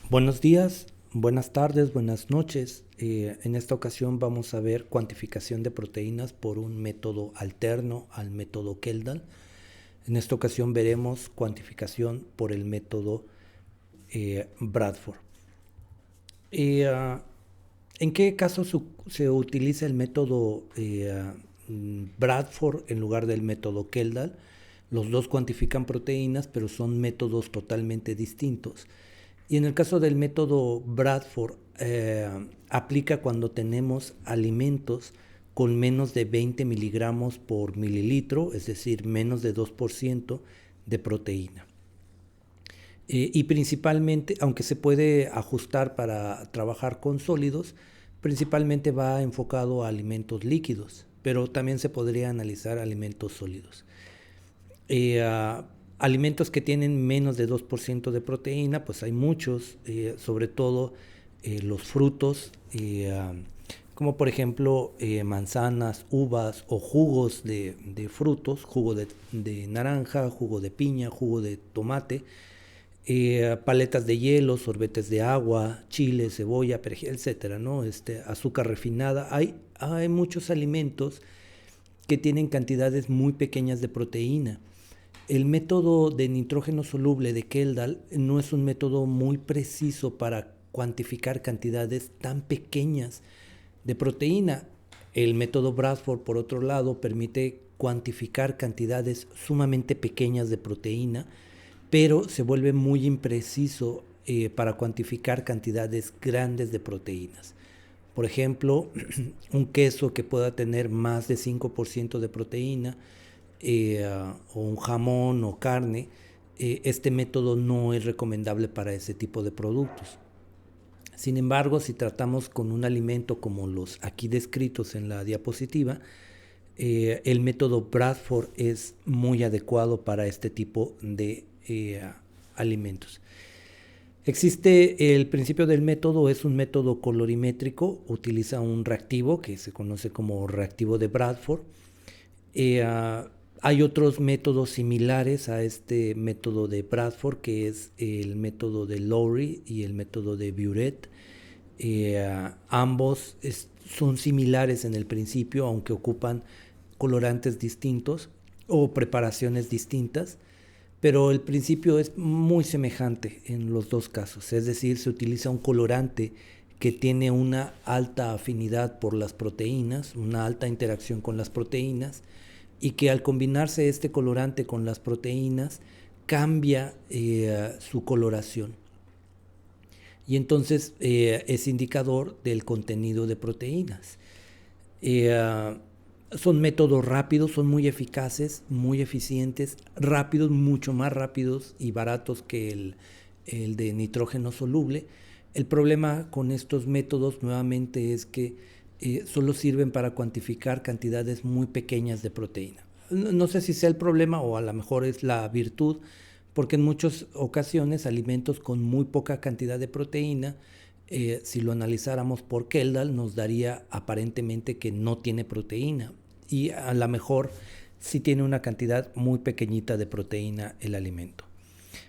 Buenos días, buenas tardes, buenas noches. En esta ocasión vamos a ver cuantificación de proteínas por un método alterno al método Kendall. En esta ocasión veremos cuantificación por el método Bradford. Uh, ¿En qué caso se utiliza el método Bradford en lugar del método Kendall? Los dos cuantifican proteínas, pero son métodos totalmente distintos. Y en el caso del método Bradford, aplica cuando tenemos alimentos con menos de 20 miligramos por mililitro, es decir, menos de 2% de proteína. Y principalmente, aunque se puede ajustar para trabajar con sólidos, principalmente va enfocado a alimentos líquidos, pero también se podría analizar alimentos sólidos. Alimentos que tienen menos de 2% de proteína, pues hay muchos, sobre todo los frutos, como por ejemplo manzanas, uvas o jugos de frutos, jugo de naranja, jugo de piña, jugo de tomate, paletas de hielo, sorbetes de agua, chile, cebolla, perejil, etcétera, ¿no? Azúcar refinada. Hay muchos alimentos que tienen cantidades muy pequeñas de proteína. El método de nitrógeno soluble de Kendall no es un método muy preciso para cuantificar cantidades tan pequeñas de proteína. El método Bradford, por otro lado, permite cuantificar cantidades sumamente pequeñas de proteína, pero se vuelve muy impreciso para cuantificar cantidades grandes de proteínas. Por ejemplo, un queso que pueda tener más de 5% de proteína, o un jamón o carne, este método no es recomendable para ese tipo de productos. Sin embargo, si tratamos con un alimento como los aquí descritos en la diapositiva, el método Bradford es muy adecuado para este tipo de alimentos. Existe el principio del método, es un método colorimétrico, utiliza un reactivo que se conoce como reactivo de Bradford. Hay otros métodos similares a este método de Bradford, que es el método de Lowry y el método de Buret. Ambos son similares en el principio, aunque ocupan colorantes distintos o preparaciones distintas, pero el principio es muy semejante en los dos casos. Es decir, se utiliza un colorante que tiene una alta afinidad por las proteínas, una alta interacción con las proteínas, y que al combinarse este colorante con las proteínas cambia su coloración. Y entonces es indicador del contenido de proteínas. Son métodos rápidos, son muy eficaces, muy eficientes, rápidos, mucho más rápidos y baratos que el de nitrógeno soluble. El problema con estos métodos nuevamente es que solo sirven para cuantificar cantidades muy pequeñas de proteína. No sé si sea el problema o a lo mejor es la virtud, porque en muchas ocasiones alimentos con muy poca cantidad de proteína, si lo analizáramos por Kendall, nos daría aparentemente que no tiene proteína, y a lo mejor sí tiene una cantidad muy pequeñita de proteína el alimento.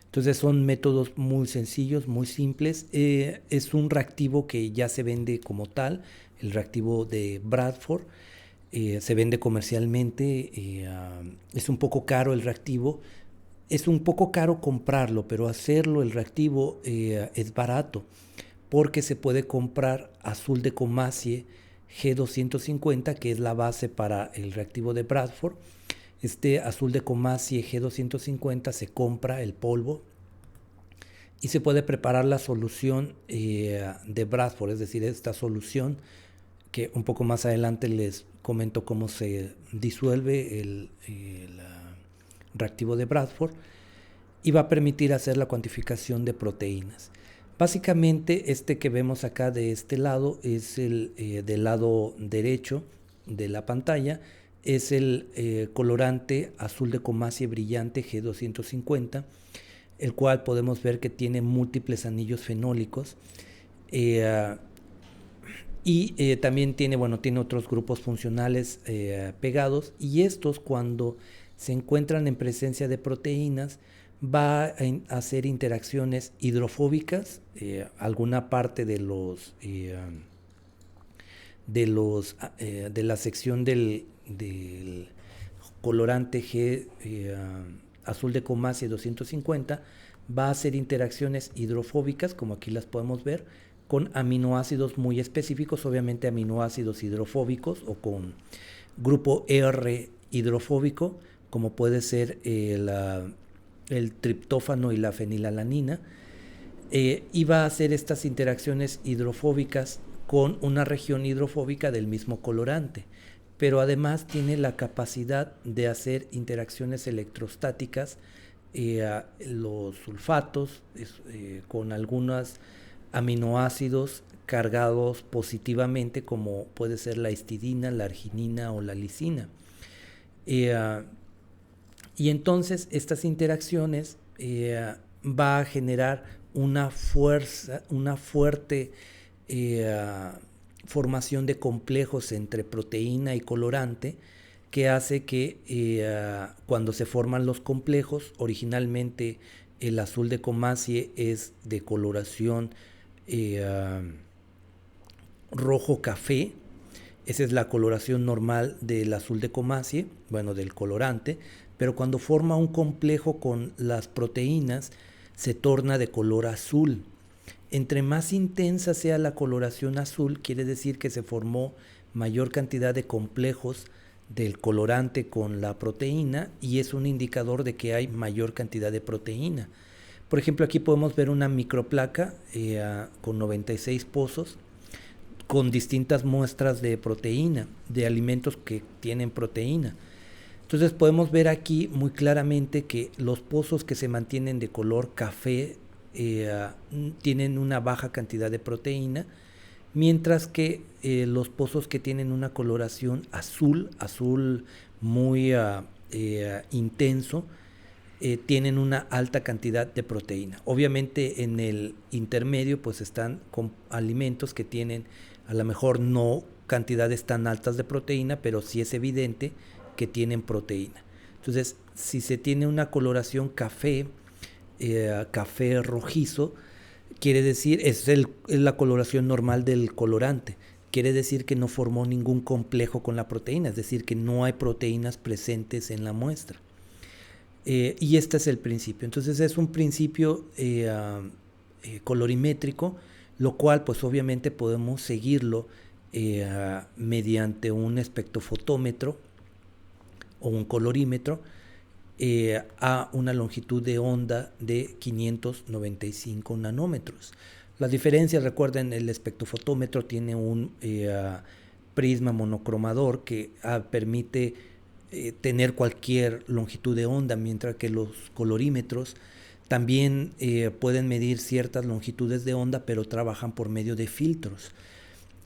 Entonces son métodos muy sencillos, muy simples. Es un reactivo que ya se vende como tal, el reactivo de Bradford. Se vende comercialmente. Es un poco caro el reactivo. Es un poco caro comprarlo, pero hacerlo el reactivo es barato, porque se puede comprar azul de Comacie G250, que es la base para el reactivo de Bradford. Este azul de Comacie G250 se compra el polvo y se puede preparar la solución de Bradford, es decir, esta solución que un poco más adelante les comento cómo se disuelve el reactivo de Bradford, y va a permitir hacer la cuantificación de proteínas. Básicamente este que vemos acá de este lado es el del lado derecho de la pantalla, es el colorante azul de Comacie brillante G250, el cual podemos ver que tiene múltiples anillos fenólicos, y también tiene, bueno, tiene otros grupos funcionales pegados, y estos, cuando se encuentran en presencia de proteínas, va a hacer interacciones hidrofóbicas, alguna parte de la sección del colorante G azul de Comasia 250 va a hacer interacciones hidrofóbicas, como aquí las podemos ver, con aminoácidos muy específicos, obviamente aminoácidos hidrofóbicos o con grupo R hidrofóbico, como puede ser el triptófano y la fenilalanina, y va a hacer estas interacciones hidrofóbicas con una región hidrofóbica del mismo colorante, pero además tiene la capacidad de hacer interacciones electrostáticas, los sulfatos con algunos aminoácidos cargados positivamente, como puede ser la histidina, la arginina o la lisina. Y entonces estas interacciones va a generar una fuerte formación de complejos entre proteína y colorante, que hace que cuando se forman los complejos, originalmente el azul de Comasie es de coloración rojo café. Esa es la coloración normal del azul de Comasie, bueno, del colorante, pero cuando forma un complejo con las proteínas se torna de color azul. Entre más intensa sea la coloración azul, quiere decir que se formó mayor cantidad de complejos del colorante con la proteína, y es un indicador de que hay mayor cantidad de proteína. Por ejemplo, aquí podemos ver una microplaca con 96 pozos con distintas muestras de proteína, de alimentos que tienen proteína. Entonces podemos ver aquí muy claramente que los pozos que se mantienen de color café tienen una baja cantidad de proteína, mientras que los pozos que tienen una coloración azul muy intenso, tienen una alta cantidad de proteína. Obviamente en el intermedio pues están con alimentos que tienen a lo mejor no cantidades tan altas de proteína, pero sí es evidente que tienen proteína. Entonces, si se tiene una coloración café rojizo, quiere decir, es la coloración normal del colorante. Quiere decir que no formó ningún complejo con la proteína, es decir, que no hay proteínas presentes en la muestra. Y este es el principio. Entonces es un principio colorimétrico, lo cual pues obviamente podemos seguirlo mediante un espectrofotómetro o un colorímetro a una longitud de onda de 595 nanómetros. Las diferencias, recuerden, el espectrofotómetro tiene un prisma monocromador que permite tener cualquier longitud de onda, mientras que los colorímetros también pueden medir ciertas longitudes de onda, pero trabajan por medio de filtros.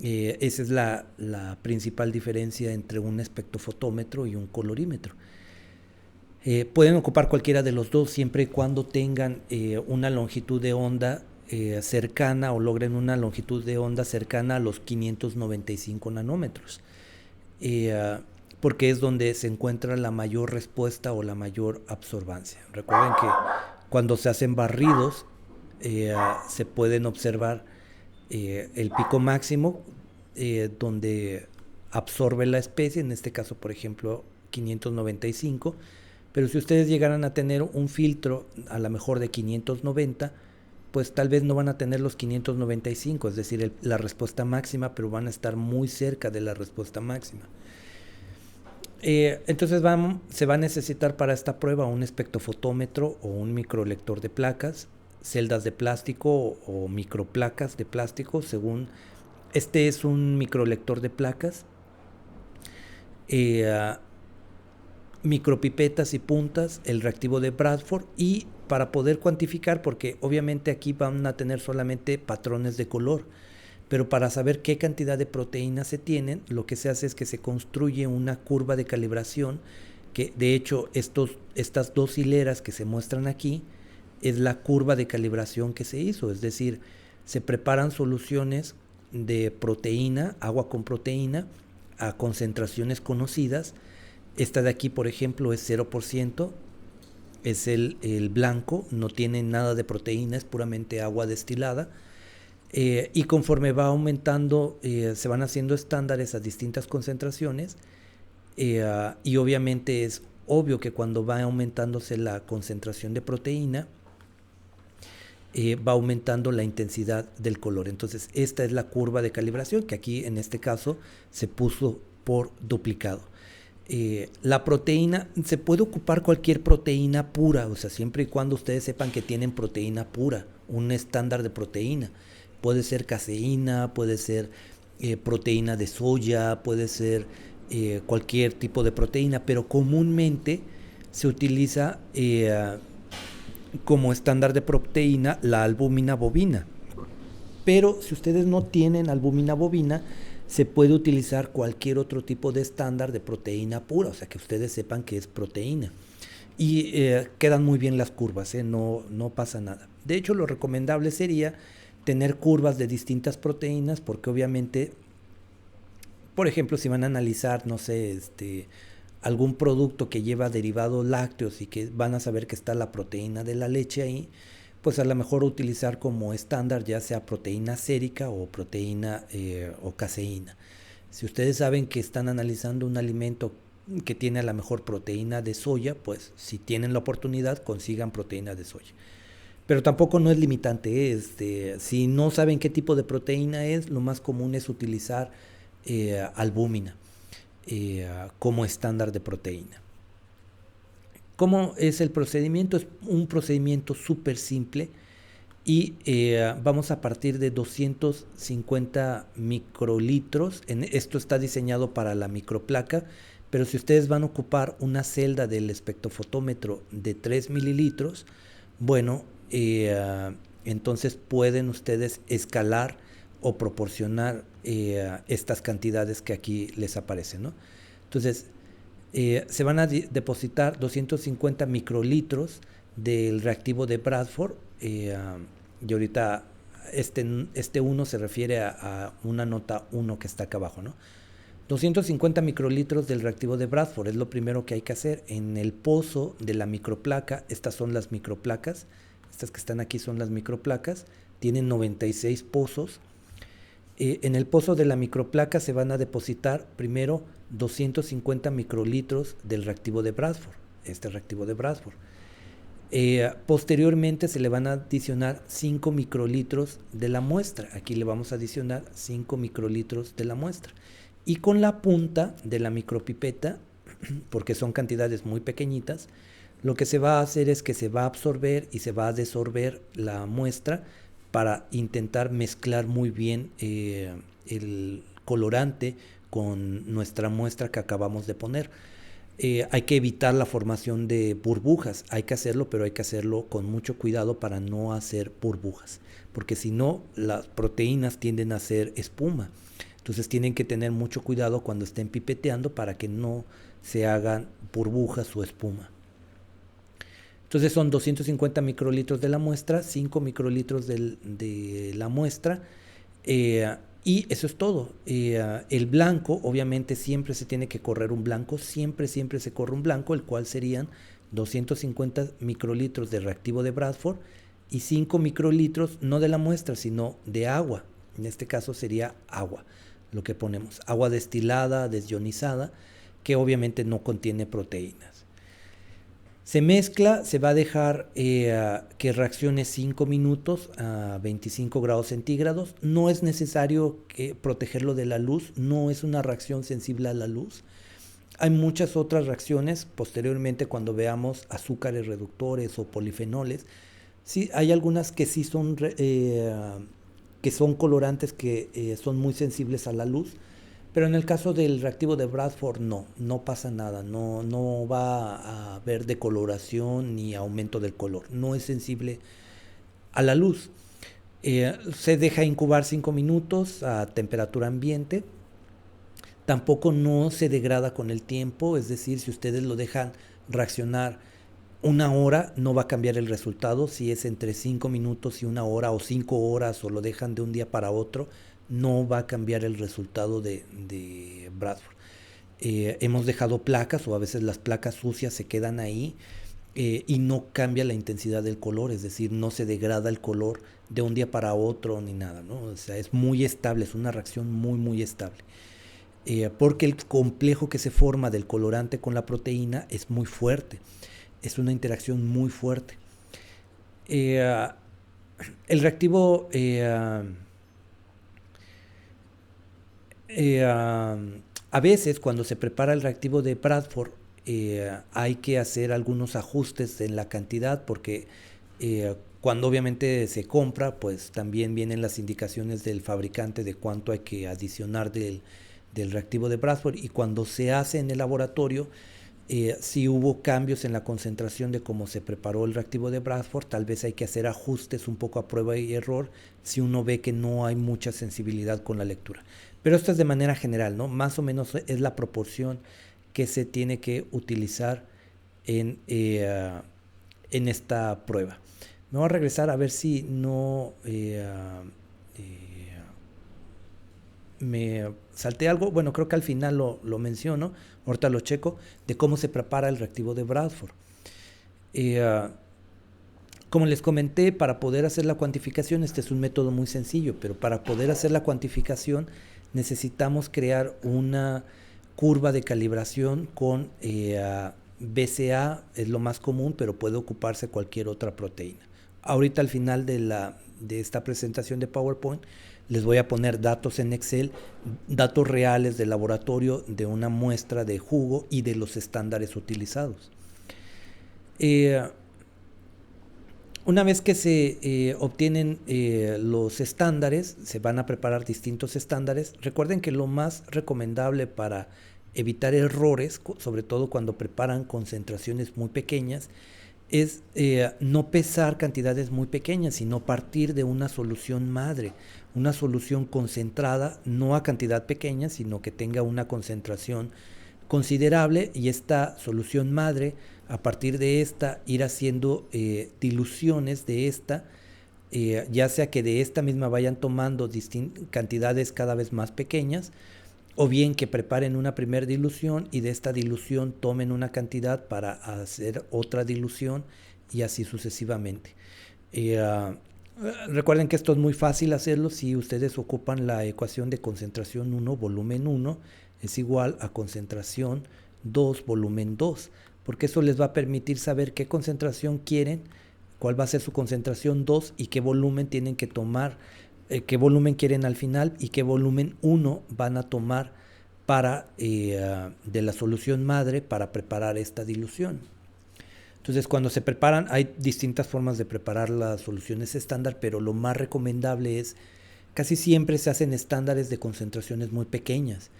Esa es la principal diferencia entre un espectrofotómetro y un colorímetro. Pueden ocupar cualquiera de los dos siempre y cuando tengan una longitud de onda cercana, o logren una longitud de onda cercana a los 595 nanómetros, porque es donde se encuentra la mayor respuesta o la mayor absorbancia. Recuerden que cuando se hacen barridos se pueden observar el pico máximo donde absorbe la especie, en este caso por ejemplo 595, pero si ustedes llegaran a tener un filtro a lo mejor de 590, pues tal vez no van a tener los 595, es decir, la respuesta máxima, pero van a estar muy cerca de la respuesta máxima. Entonces se va a necesitar para esta prueba un espectrofotómetro o un microlector de placas, celdas de plástico o microplacas de plástico, según este es un microlector de placas, micropipetas y puntas, el reactivo de Bradford, y para poder cuantificar, porque obviamente aquí van a tener solamente patrones de color, pero para saber qué cantidad de proteínas se tienen, lo que se hace es que se construye una curva de calibración, que de hecho estas dos hileras que se muestran aquí es la curva de calibración que se hizo, es decir, se preparan soluciones de proteína, agua con proteína, a concentraciones conocidas. Esta de aquí, por ejemplo, es 0%, es el blanco, no tiene nada de proteína, es puramente agua destilada. Y conforme va aumentando, se van haciendo estándares a distintas concentraciones. Y obviamente es obvio que cuando va aumentándose la concentración de proteína, va aumentando la intensidad del color. Entonces esta es la curva de calibración que aquí en este caso se puso por duplicado. La proteína, se puede ocupar cualquier proteína pura, o sea, siempre y cuando ustedes sepan que tienen proteína pura, un estándar de proteína. Puede ser caseína, puede ser proteína de soya, puede ser cualquier tipo de proteína, pero comúnmente se utiliza como estándar de proteína la albúmina bovina. Pero si ustedes no tienen albúmina bovina, se puede utilizar cualquier otro tipo de estándar de proteína pura, o sea que ustedes sepan que es proteína. Y quedan muy bien las curvas, no pasa nada. De hecho, lo recomendable sería tener curvas de distintas proteínas, porque obviamente, por ejemplo, si van a analizar, no sé, algún producto que lleva derivados lácteos y que van a saber que está la proteína de la leche ahí, pues a lo mejor utilizar como estándar ya sea proteína sérica o proteína o caseína. Si ustedes saben que están analizando un alimento que tiene a lo mejor proteína de soya, pues si tienen la oportunidad consigan proteína de soya. Pero tampoco no es limitante. Si no saben qué tipo de proteína es, lo más común es utilizar albúmina como estándar de proteína. ¿Cómo es el procedimiento? Es un procedimiento súper simple y vamos a partir de 250 microlitros. Esto está diseñado para la microplaca, pero si ustedes van a ocupar una celda del espectrofotómetro de 3 mililitros, bueno, entonces pueden ustedes escalar o proporcionar estas cantidades que aquí les aparecen, ¿no? Entonces, se van a depositar 250 microlitros del reactivo de Bradford. Y ahorita este 1 se refiere a una nota 1 que está acá abajo, ¿no? 250 microlitros del reactivo de Bradford es lo primero que hay que hacer. En el pozo de la microplaca, estas son las microplacas, estas que están aquí son las microplacas, tienen 96 pozos. En el pozo de la microplaca se van a depositar primero 250 microlitros del reactivo de Bradford, este reactivo de Bradford. Posteriormente se le van a adicionar 5 microlitros de la muestra. Aquí le vamos a adicionar 5 microlitros de la muestra. Y con la punta de la micropipeta, porque son cantidades muy pequeñitas, lo que se va a hacer es que se va a absorber y se va a desorber la muestra para intentar mezclar muy bien el colorante con nuestra muestra que acabamos de poner. Hay que evitar la formación de burbujas, hay que hacerlo, pero hay que hacerlo con mucho cuidado para no hacer burbujas, porque si no, las proteínas tienden a hacer espuma. Entonces tienen que tener mucho cuidado cuando estén pipeteando para que no se hagan burbujas o espuma. Entonces son 250 microlitros de la muestra, 5 microlitros de la muestra, y eso es todo. El blanco, obviamente siempre se tiene que correr un blanco, siempre se corre un blanco, el cual serían 250 microlitros de reactivo de Bradford y 5 microlitros no de la muestra, sino de agua. En este caso sería agua, lo que ponemos, agua destilada, desionizada, que obviamente no contiene proteínas. Se mezcla, se va a dejar que reaccione 5 minutos a 25 grados centígrados. No es necesario protegerlo de la luz, no es una reacción sensible a la luz. Hay muchas otras reacciones, posteriormente cuando veamos azúcares reductores o polifenoles. Sí, hay algunas que sí son, que son colorantes que son muy sensibles a la luz. Pero en el caso del reactivo de Bradford no pasa nada, no va a haber decoloración ni aumento del color, no es sensible a la luz. Se deja incubar 5 minutos a temperatura ambiente, tampoco no se degrada con el tiempo, es decir, si ustedes lo dejan reaccionar una hora no va a cambiar el resultado, si es entre 5 minutos y una hora o 5 horas o lo dejan de un día para otro, no va a cambiar el resultado de Bradford. Hemos dejado placas o a veces las placas sucias se quedan ahí y no cambia la intensidad del color, es decir, no se degrada el color de un día para otro ni nada, ¿no? O sea, es muy estable, es una reacción muy, muy estable. Porque el complejo que se forma del colorante con la proteína es muy fuerte, es una interacción muy fuerte. Eh, el reactivo a veces cuando se prepara el reactivo de Bradford hay que hacer algunos ajustes en la cantidad porque cuando obviamente se compra pues también vienen las indicaciones del fabricante de cuánto hay que adicionar del reactivo de Bradford, y cuando se hace en el laboratorio si hubo cambios en la concentración de cómo se preparó el reactivo de Bradford, tal vez hay que hacer ajustes un poco a prueba y error si uno ve que no hay mucha sensibilidad con la lectura. Pero esto es de manera general, ¿no? Más o menos es la proporción que se tiene que utilizar en esta prueba. Me voy a regresar a ver si no me salté algo. Bueno, creo que al final lo menciono, ahorita lo checo, de cómo se prepara el reactivo de Bradford. Como les comenté, para poder hacer la cuantificación, este es un método muy sencillo, pero para poder hacer la cuantificación necesitamos crear una curva de calibración con BCA, es lo más común, pero puede ocuparse cualquier otra proteína. Ahorita al final de esta presentación de PowerPoint les voy a poner datos en Excel, datos reales del laboratorio de una muestra de jugo y de los estándares utilizados. Una vez que se obtienen los estándares, se van a preparar distintos estándares. Recuerden que lo más recomendable para evitar errores, sobre todo cuando preparan concentraciones muy pequeñas, es no pesar cantidades muy pequeñas, sino partir de una solución madre, una solución concentrada, no a cantidad pequeña, sino que tenga una concentración considerable, y esta solución madre, a partir de esta, ir haciendo diluciones de esta, ya sea que de esta misma vayan tomando cantidades cada vez más pequeñas, o bien que preparen una primera dilución y de esta dilución tomen una cantidad para hacer otra dilución y así sucesivamente. Recuerden que esto es muy fácil hacerlo si ustedes ocupan la ecuación de concentración 1, volumen 1, es igual a concentración 2, volumen 2, porque eso les va a permitir saber qué concentración quieren, cuál va a ser su concentración 2 y qué volumen tienen que tomar, qué volumen quieren al final y qué volumen 1 van a tomar para de la solución madre para preparar esta dilución. Entonces, cuando se preparan, hay distintas formas de preparar las soluciones estándar, pero lo más recomendable es, casi siempre se hacen estándares de concentraciones muy pequeñas.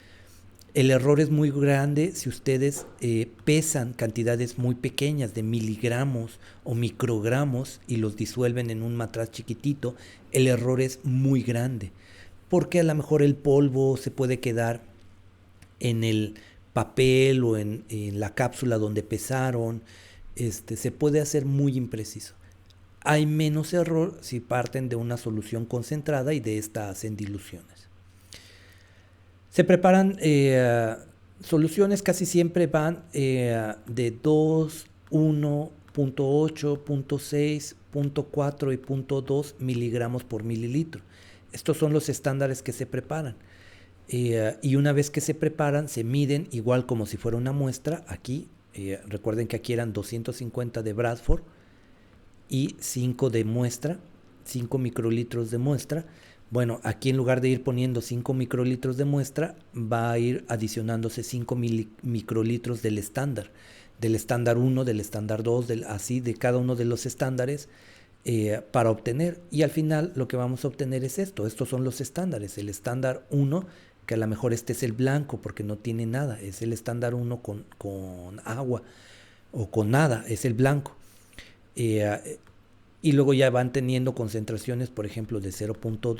El error es muy grande si ustedes pesan cantidades muy pequeñas de miligramos o microgramos y los disuelven en un matraz chiquitito. El error es muy grande porque a lo mejor el polvo se puede quedar en el papel o en la cápsula donde pesaron. Se puede hacer muy impreciso. Hay menos error si parten de una solución concentrada y de esta hacen diluciones. Se preparan soluciones, casi siempre van de 2, 1, 0.8, 0.6, 0.4 y 0.2 miligramos por mililitro. Estos son los estándares que se preparan. Y una vez que se preparan, se miden igual como si fuera una muestra. Aquí, recuerden que aquí eran 250 de Bradford y 5 de muestra, 5 microlitros de muestra. Bueno, aquí en lugar de ir poniendo 5 microlitros de muestra, va a ir adicionándose 5 microlitros del estándar 1, del estándar 2, así de cada uno de los estándares para obtener. Y al final lo que vamos a obtener es esto. Estos son los estándares. El estándar 1, que a lo mejor este es el blanco porque no tiene nada, es el estándar 1 con agua o con nada, es el blanco. Y luego ya van teniendo concentraciones, por ejemplo, de 0.2,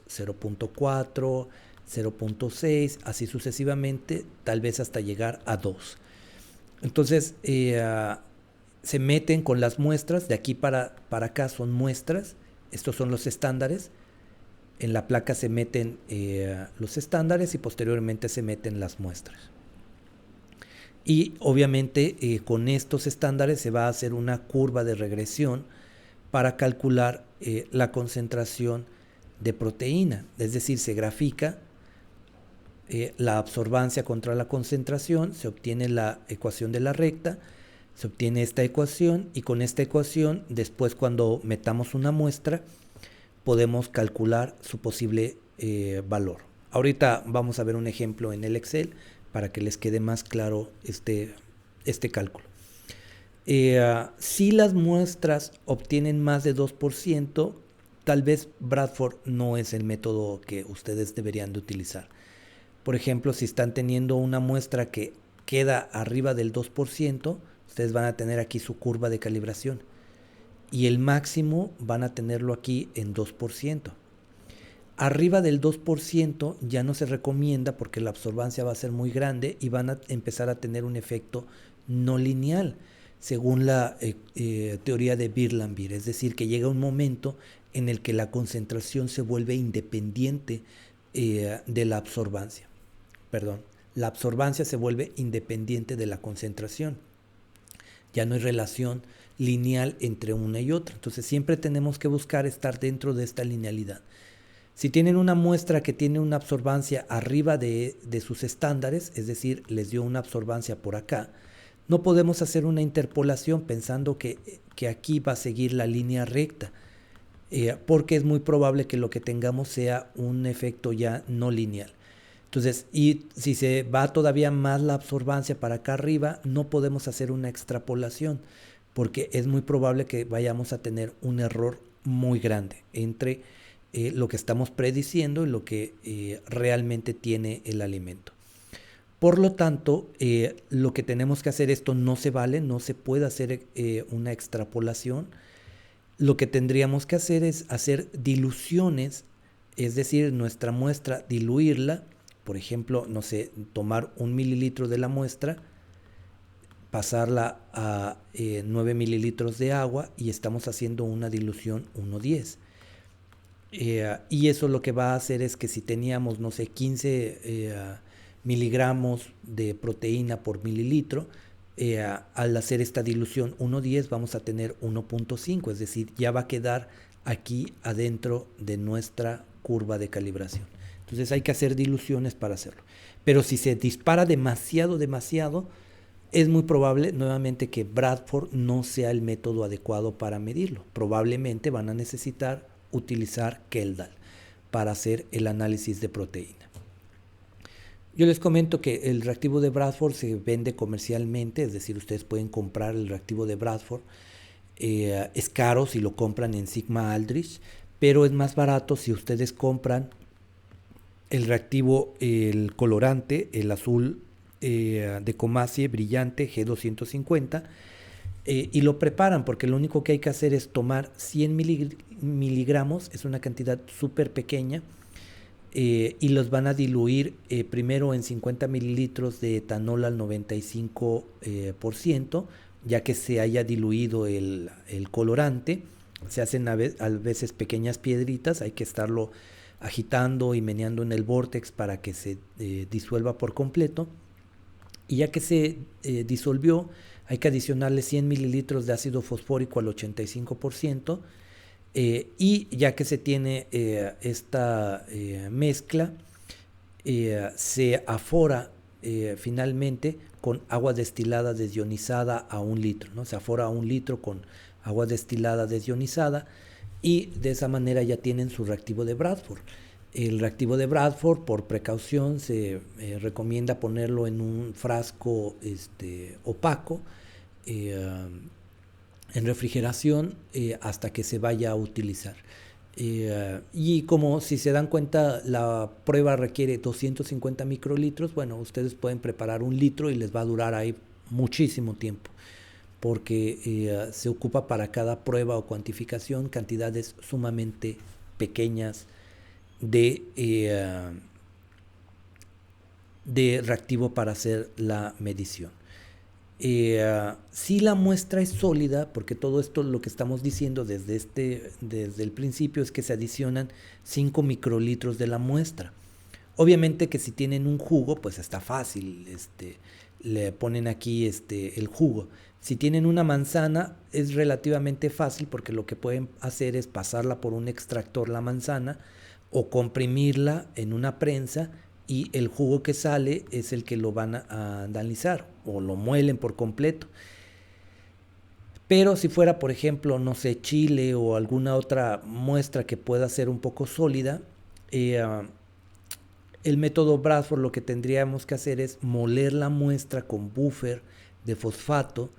0.4, 0.6, así sucesivamente, tal vez hasta llegar a 2. Entonces, se meten con las muestras, de aquí para acá son muestras, estos son los estándares. En la placa se meten los estándares y posteriormente se meten las muestras. Y obviamente con estos estándares se va a hacer una curva de regresión para calcular la concentración de proteína. Es decir, se grafica la absorbancia contra la concentración, se obtiene la ecuación de la recta, se obtiene esta ecuación y con esta ecuación después cuando metamos una muestra podemos calcular su posible valor. Ahorita vamos a ver un ejemplo en el Excel para que les quede más claro este cálculo. Si las muestras obtienen más de 2%, tal vez Bradford no es el método que ustedes deberían de utilizar. Por ejemplo, si están teniendo una muestra que queda arriba del 2%, ustedes van a tener aquí su curva de calibración. Y el máximo van a tenerlo aquí en 2%. Arriba del 2% ya no se recomienda porque la absorbancia va a ser muy grande y van a empezar a tener un efecto no lineal, según la teoría de Birlambir. Es decir, que llega un momento en el que la concentración se vuelve independiente de la absorbancia. La absorbancia se vuelve independiente de la concentración. Ya no hay relación lineal entre una y otra. Entonces siempre tenemos que buscar estar dentro de esta linealidad. Si tienen una muestra que tiene una absorbancia arriba de sus estándares, es decir, les dio una absorbancia por acá, no podemos hacer una interpolación pensando que aquí va a seguir la línea recta, porque es muy probable que lo que tengamos sea un efecto ya no lineal. Entonces, y si se va todavía más la absorbancia para acá arriba, no podemos hacer una extrapolación, porque es muy probable que vayamos a tener un error muy grande entre lo que estamos prediciendo y lo que realmente tiene el alimento. Por lo tanto, lo que tenemos que hacer, esto no se vale, no se puede hacer una extrapolación. Lo que tendríamos que hacer es hacer diluciones, es decir, nuestra muestra diluirla. Por ejemplo, no sé, tomar 1 mililitro de la muestra, pasarla a 9 mililitros de agua y estamos haciendo una dilución 1:10. Y eso lo que va a hacer es que si teníamos, no sé, 15 miligramos de proteína por mililitro, al hacer esta dilución 1:10 vamos a tener 1.5, es decir, ya va a quedar aquí adentro de nuestra curva de calibración. Entonces hay que hacer diluciones para hacerlo. Pero si se dispara demasiado, es muy probable nuevamente que Bradford no sea el método adecuado para medirlo. Probablemente van a necesitar utilizar Keldal para hacer el análisis de proteína. Yo les comento que el reactivo de Bradford se vende comercialmente, es decir, ustedes pueden comprar el reactivo de Bradford. Es caro si lo compran en Sigma Aldrich, pero es más barato si ustedes compran el reactivo, el colorante, el azul de Comacie brillante G250, y lo preparan porque lo único que hay que hacer es tomar 100 miligramos, es una cantidad súper pequeña, y los van a diluir primero en 50 mililitros de etanol al 95%, ya que se haya diluido el colorante. Se hacen a veces pequeñas piedritas, hay que estarlo agitando y meneando en el vórtex para que se disuelva por completo. Y ya que se disolvió, hay que adicionarle 100 mililitros de ácido fosfórico al 85%. Y ya que se tiene esta mezcla, se afora finalmente con agua destilada desionizada a 1 litro, ¿no? Se afora a 1 litro con agua destilada desionizada y de esa manera ya tienen su reactivo de Bradford. El reactivo de Bradford, por precaución, se recomienda ponerlo en un frasco opaco, en refrigeración hasta que se vaya a utilizar. Y como si se dan cuenta la prueba requiere 250 microlitros, bueno, ustedes pueden preparar 1 litro y les va a durar ahí muchísimo tiempo, porque se ocupa para cada prueba o cuantificación cantidades sumamente pequeñas de reactivo para hacer la medición. Si la muestra es sólida, porque todo esto lo que estamos diciendo desde el principio es que se adicionan 5 microlitros de la muestra. Obviamente que si tienen un jugo, pues está fácil, le ponen aquí el jugo. Si tienen una manzana, es relativamente fácil porque lo que pueden hacer es pasarla por un extractor la manzana o comprimirla en una prensa y el jugo que sale es el que lo van a analizar o lo muelen por completo. Pero si fuera, por ejemplo, no sé, chile o alguna otra muestra que pueda ser un poco sólida, el método Bradford lo que tendríamos que hacer es moler la muestra con buffer de fosfato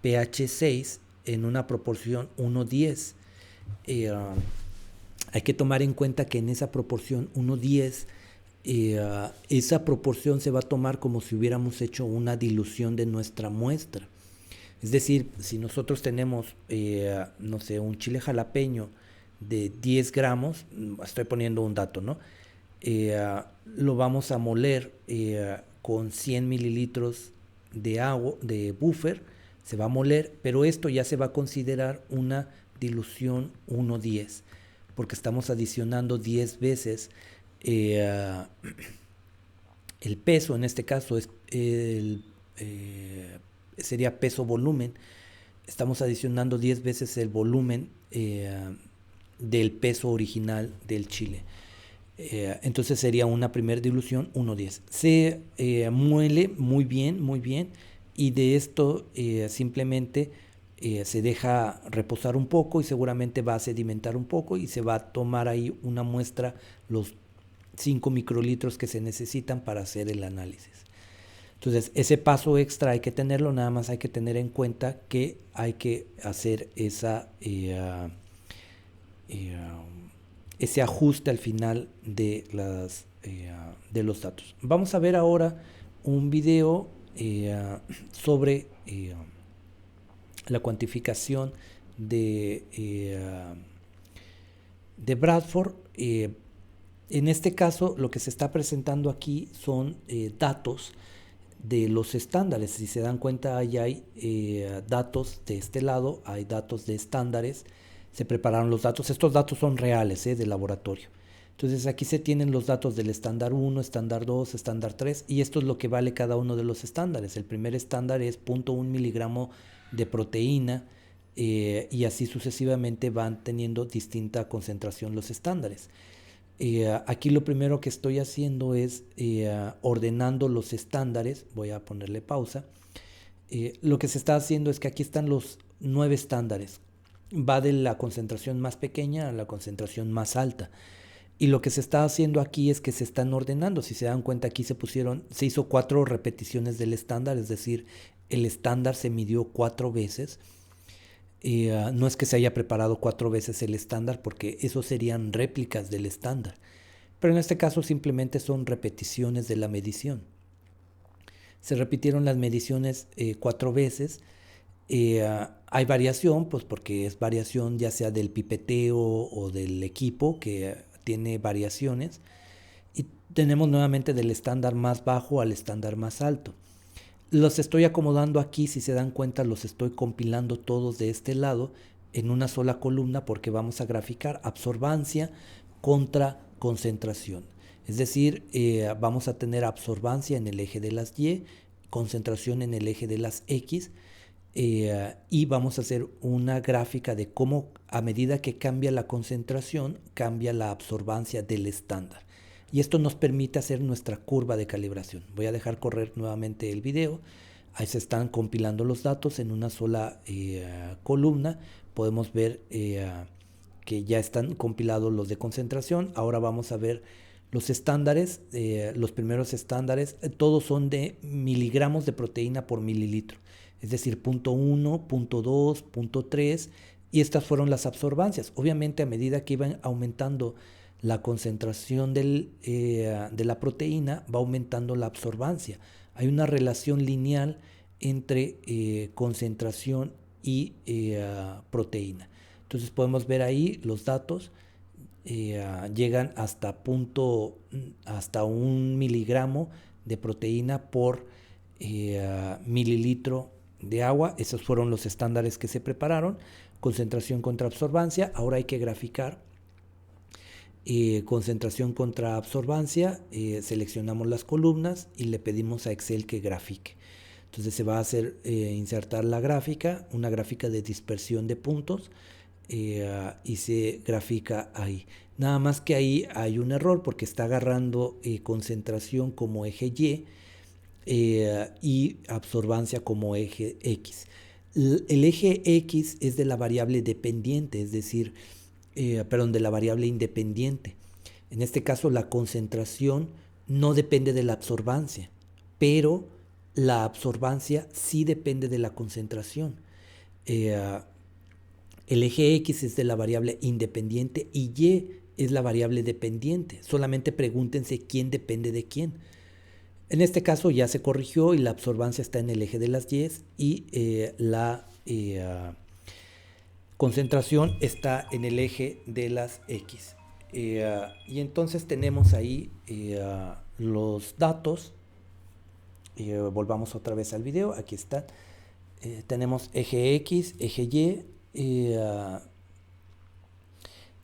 pH 6 en una proporción 1:10. Hay que tomar en cuenta que en esa proporción 1:10, esa proporción se va a tomar como si hubiéramos hecho una dilución de nuestra muestra. Es decir, si nosotros tenemos, no sé, un chile jalapeño de 10 gramos, estoy poniendo un dato, ¿no? Lo vamos a moler con 100 mililitros de agua, de buffer, se va a moler, pero esto ya se va a considerar una dilución 1:10, porque estamos adicionando 10 veces el peso, en este caso es sería peso-volumen. Estamos adicionando 10 veces el volumen del peso original del chile. Entonces sería una primera dilución 1:10. Se muele muy bien, y de esto simplemente se deja reposar un poco y seguramente va a sedimentar un poco y se va a tomar ahí una muestra, los 5 microlitros que se necesitan para hacer el análisis. Entonces, ese paso extra hay que tenerlo, nada más hay que tener en cuenta que hay que hacer ese ajuste al final de los datos. Vamos a ver ahora un video sobre la cuantificación de Bradford. En este caso, lo que se está presentando aquí son datos de los estándares. Si se dan cuenta, ahí hay datos de este lado, hay datos de estándares. Se prepararon los datos, estos datos son reales, de laboratorio. Entonces aquí se tienen los datos del estándar 1, estándar 2, estándar 3, y esto es lo que vale cada uno de los estándares. El primer estándar es 0.1 miligramo de proteína, y así sucesivamente van teniendo distinta concentración los estándares. Aquí lo primero que estoy haciendo es ordenando los estándares. Voy a ponerle pausa. Lo que se está haciendo es que aquí están los 9 estándares. Va de la concentración más pequeña a la concentración más alta. Y lo que se está haciendo aquí es que se están ordenando. Si se dan cuenta, aquí se hizo 4 repeticiones del estándar, es decir, el estándar se midió 4 veces. No es que se haya preparado 4 veces el estándar, porque eso serían réplicas del estándar, pero en este caso simplemente son repeticiones de la medición. Se repitieron las mediciones 4 veces. Hay variación, pues porque es variación ya sea del pipeteo o del equipo que tiene variaciones, y tenemos nuevamente del estándar más bajo al estándar más alto. Los estoy acomodando aquí, si se dan cuenta los estoy compilando todos de este lado en una sola columna, porque vamos a graficar absorbancia contra concentración. Es decir, vamos a tener absorbancia en el eje de las Y, concentración en el eje de las X, y vamos a hacer una gráfica de cómo a medida que cambia la concentración, cambia la absorbancia del estándar. Y esto nos permite hacer nuestra curva de calibración. Voy a dejar correr nuevamente el video. Ahí se están compilando los datos en una sola columna. Podemos ver que ya están compilados los de concentración. Ahora vamos a ver los estándares. Los primeros estándares, todos son de miligramos de proteína por mililitro. Es decir, 0.1, 0.2, 0.3. Y estas fueron las absorbancias. Obviamente, a medida que iban aumentando la concentración de la proteína, va aumentando la absorbancia. Hay una relación lineal entre concentración y proteína. Entonces podemos ver ahí los datos. Llegan hasta 1 miligramo de proteína por mililitro de agua. Esos fueron los estándares que se prepararon. Concentración contra absorbancia. Ahora hay que graficar concentración contra absorbancia, seleccionamos las columnas y le pedimos a Excel que grafique. Entonces se va a hacer insertar la gráfica, una gráfica de dispersión de puntos, y se grafica ahí. Nada más que ahí hay un error porque está agarrando concentración como eje Y y absorbancia como eje X. El eje X es de la variable dependiente, es decir, de la variable independiente. En este caso la concentración no depende de la absorbancia, pero la absorbancia sí depende de la concentración. El eje X es de la variable independiente y Y es la variable dependiente. Solamente pregúntense quién depende de quién. En este caso ya se corrigió y la absorbancia está en el eje de las Y y la concentración está en el eje de las X. Y entonces tenemos ahí los datos. Volvamos otra vez al video, aquí está. Tenemos eje X, eje Y.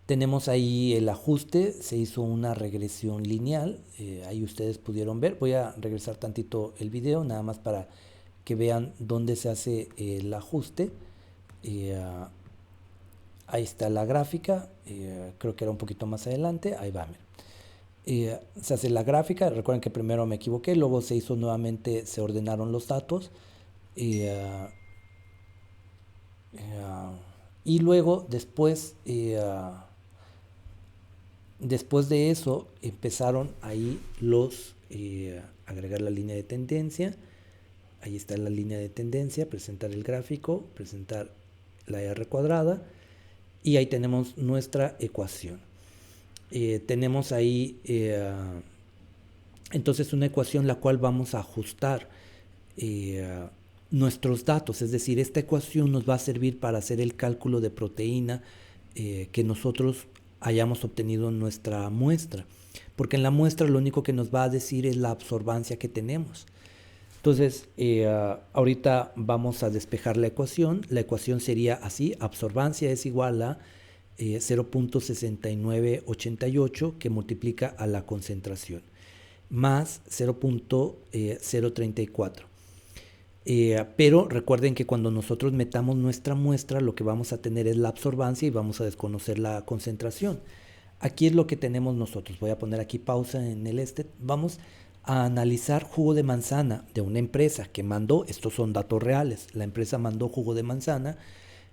Tenemos ahí el ajuste, se hizo una regresión lineal, ahí ustedes pudieron ver. Voy a regresar tantito el video, nada más para que vean dónde se hace el ajuste. Ahí está la gráfica, creo que era un poquito más adelante, ahí va. Se hace la gráfica, recuerden que primero me equivoqué, luego se hizo nuevamente, se ordenaron los datos. Y luego después de eso empezaron ahí agregar la línea de tendencia. Ahí está la línea de tendencia, presentar el gráfico, presentar la R cuadrada, y ahí tenemos nuestra ecuación. Tenemos ahí entonces una ecuación la cual vamos a ajustar nuestros datos, es decir, esta ecuación nos va a servir para hacer el cálculo de proteína que nosotros hayamos obtenido en nuestra muestra, porque en la muestra lo único que nos va a decir es la absorbancia que tenemos. Entonces, ahorita vamos a despejar la ecuación. La ecuación sería así: absorbancia es igual a 0.6988 que multiplica a la concentración, más 0.034. Pero recuerden que cuando nosotros metamos nuestra muestra, lo que vamos a tener es la absorbancia y vamos a desconocer la concentración. Aquí es lo que tenemos nosotros. Voy a poner aquí pausa en el Vamos a analizar jugo de manzana de una empresa que mandó, estos son datos reales, la empresa mandó jugo de manzana,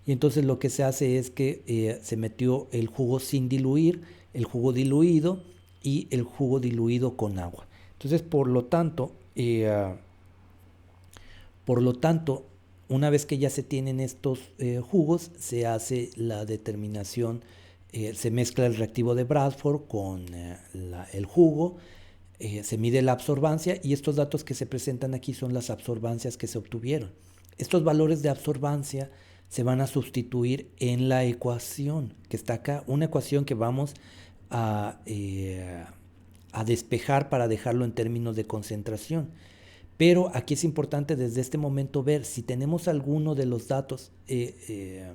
y entonces lo que se hace es que se metió el jugo sin diluir, el jugo diluido y el jugo diluido con agua. Entonces, por lo tanto, una vez que ya se tienen estos jugos, se hace la determinación, se mezcla el reactivo de Bradford con el jugo, se mide la absorbancia, y estos datos que se presentan aquí son las absorbancias que se obtuvieron. Estos valores de absorbancia se van a sustituir en la ecuación que está acá, una ecuación que vamos a despejar para dejarlo en términos de concentración. Pero aquí es importante desde este momento ver si tenemos alguno de los datos que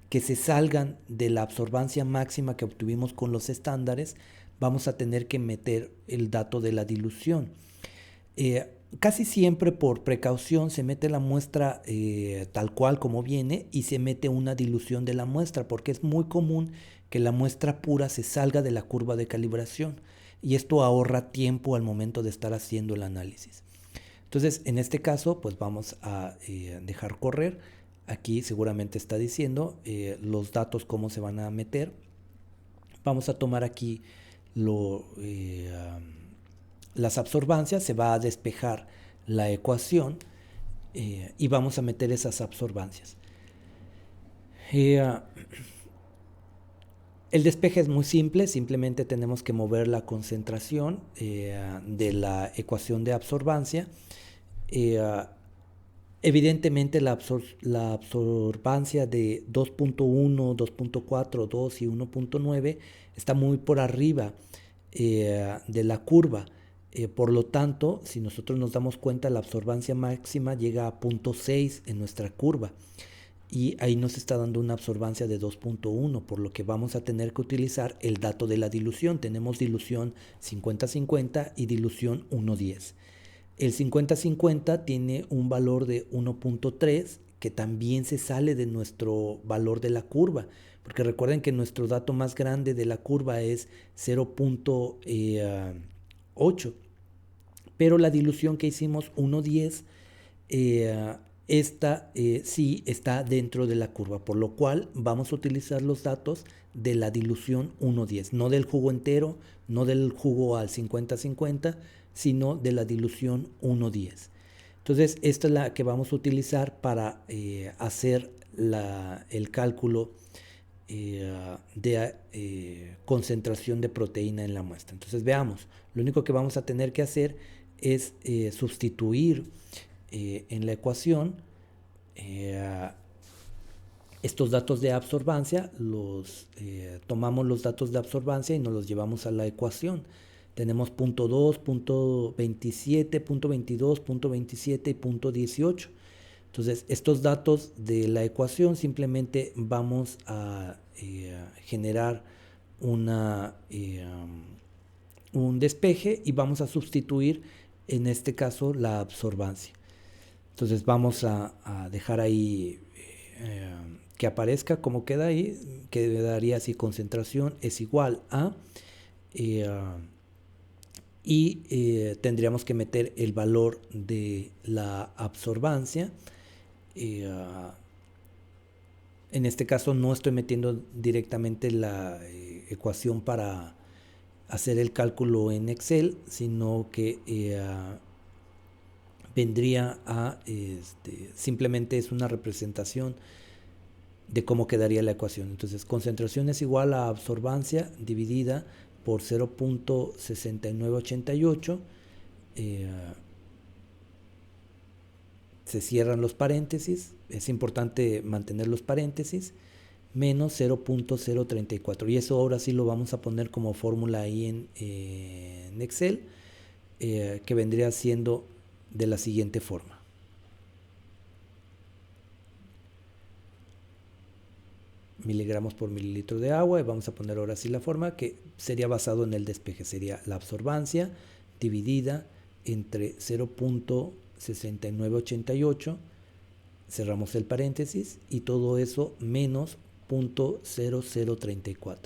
se salgan de la absorbancia máxima que obtuvimos con los estándares. Vamos a tener que meter el dato de la dilución. Casi siempre por precaución se mete la muestra tal cual como viene, y se mete una dilución de la muestra, porque es muy común que la muestra pura se salga de la curva de calibración, y esto ahorra tiempo al momento de estar haciendo el análisis. Entonces, en este caso, pues vamos a dejar correr. Aquí seguramente está diciendo los datos cómo se van a meter. Vamos a tomar aquí las absorbancias, se va a despejar la ecuación y vamos a meter esas absorbancias. El despeje es muy simple, simplemente tenemos que mover la concentración de la ecuación de absorbancia. Evidentemente la absorbancia de 2.1, 2.4, 2 y 1.9 está muy por arriba de la curva. Por lo tanto, si nosotros nos damos cuenta, la absorbancia máxima llega a 0.6 en nuestra curva. y ahí nos está dando una absorbancia de 2.1, por lo que vamos a tener que utilizar el dato de la dilución. Tenemos dilución 50-50 y dilución 1:10. El 50-50 tiene un valor de 1.3 que también se sale de nuestro valor de la curva, porque recuerden que nuestro dato más grande de la curva es 0.8, pero la dilución que hicimos 1:10, esta sí está dentro de la curva, por lo cual vamos a utilizar los datos de la dilución 1:10, no del jugo entero, no del jugo al 50-50, sino de la dilución 1:10. Entonces, esta es la que vamos a utilizar para hacer el cálculo de concentración de proteína en la muestra. Entonces, veamos, lo único que vamos a tener que hacer es sustituir en la ecuación estos datos de absorbancia, tomamos los datos de absorbancia y nos los llevamos a la ecuación. Tenemos punto 2, punto 27, punto 22, punto 27 y punto 18. Entonces, estos datos de la ecuación simplemente vamos a generar un despeje y vamos a sustituir, en este caso, la absorbancia. Entonces, vamos a dejar ahí que aparezca como queda ahí, que daría así: concentración es igual a... tendríamos que meter el valor de la absorbancia. En este caso no estoy metiendo directamente la ecuación para hacer el cálculo en Excel, sino que vendría a simplemente es una representación de cómo quedaría la ecuación. Entonces, concentración es igual a absorbancia dividida por 0.6988, se cierran los paréntesis, es importante mantener los paréntesis, menos 0.034, y eso ahora sí lo vamos a poner como fórmula ahí en Excel, que vendría siendo de la siguiente forma: miligramos por mililitro de agua, y vamos a poner ahora sí la forma que sería basado en el despeje, sería la absorbancia dividida entre 0.6988, cerramos el paréntesis, y todo eso menos 0.0034.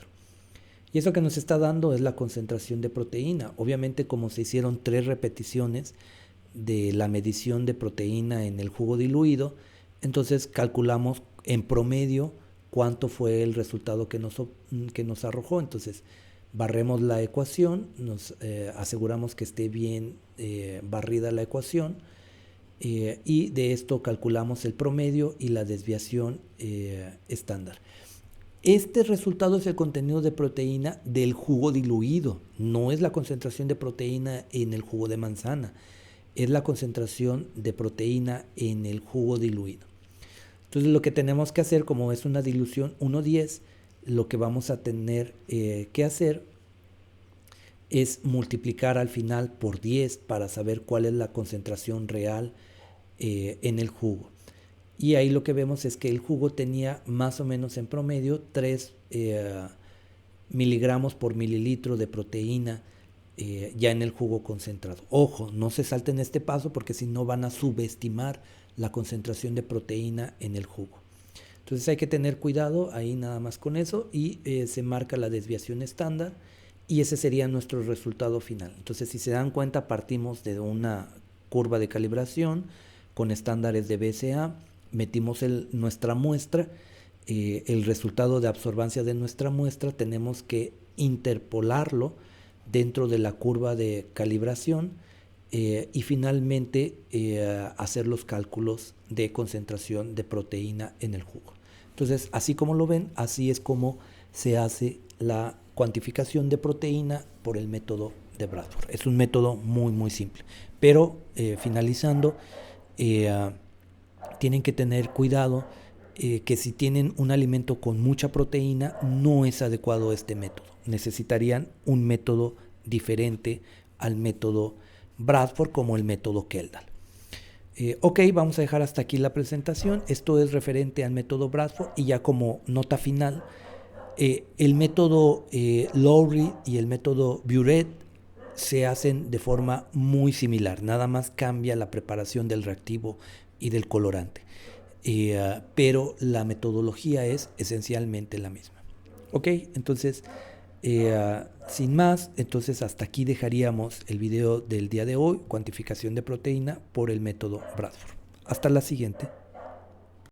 Y eso que nos está dando es la concentración de proteína. Obviamente, como se hicieron 3 repeticiones de la medición de proteína en el jugo diluido, entonces calculamos en promedio cuánto fue el resultado que nos arrojó. Entonces, barremos la ecuación, nos aseguramos que esté bien barrida la ecuación, y de esto calculamos el promedio y la desviación estándar. Este resultado es el contenido de proteína del jugo diluido, no es la concentración de proteína en el jugo de manzana, es la concentración de proteína en el jugo diluido. Entonces, lo que tenemos que hacer, como es una dilución 1:10, lo que vamos a tener que hacer es multiplicar al final por 10 para saber cuál es la concentración real en el jugo. Y ahí lo que vemos es que el jugo tenía más o menos en promedio 3 miligramos por mililitro de proteína ya en el jugo concentrado. Ojo, no se salten este paso, porque si no van a subestimar la concentración de proteína en el jugo. Entonces hay que tener cuidado ahí nada más con eso, y se marca la desviación estándar, y ese sería nuestro resultado final. Entonces, si se dan cuenta, partimos de una curva de calibración con estándares de BSA, metimos nuestra muestra, el resultado de absorbancia de nuestra muestra tenemos que interpolarlo dentro de la curva de calibración, y finalmente hacer los cálculos de concentración de proteína en el jugo. Entonces, así como lo ven, así es como se hace la cuantificación de proteína por el método de Bradford. Es un método muy muy simple, pero finalizando, tienen que tener cuidado que si tienen un alimento con mucha proteína, no es adecuado este método. Necesitarían un método diferente al método Bradford, como el método Kendall. Ok, vamos a dejar hasta aquí la presentación. Esto es referente al método Bradford y ya como nota final, el método Lowry y el método Buret se hacen de forma muy similar, nada más cambia la preparación del reactivo y del colorante, pero la metodología es esencialmente la misma. Ok, entonces sin más, entonces hasta aquí dejaríamos el video del día de hoy, cuantificación de proteína por el método Bradford. Hasta la siguiente.